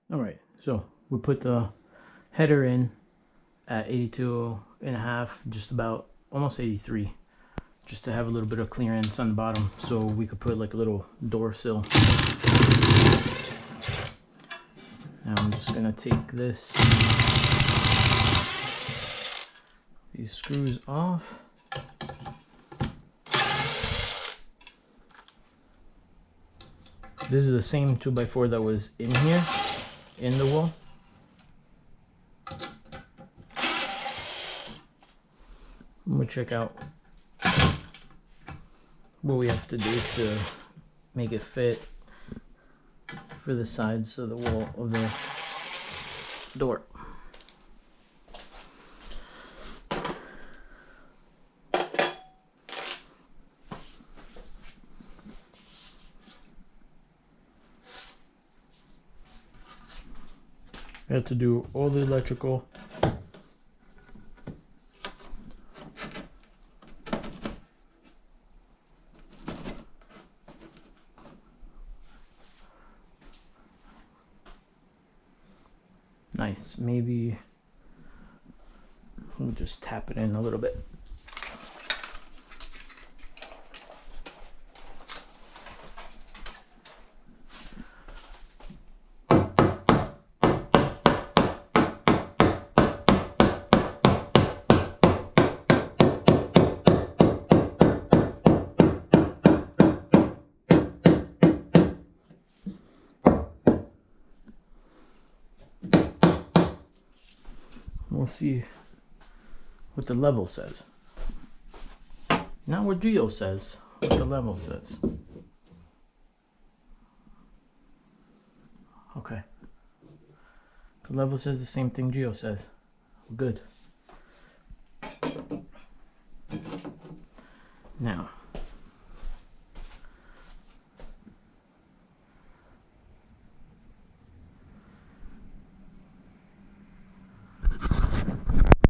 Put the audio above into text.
All right, so we put the header in at 82.5, just about almost 83, just to have a little bit of clearance on the bottom, so we could put like a little door sill. Now I'm just gonna take these screws off. This is the same 2x4 that was in here, in the wall. We'll check out what we have to do to make it fit for the sides of the wall of the door. We have to do all the electrical. Nice. Maybe we'll just tap it in a little bit. We'll see what the level says. Not what Geo says, what the level says. Okay. The level says the same thing Geo says. Good. Now,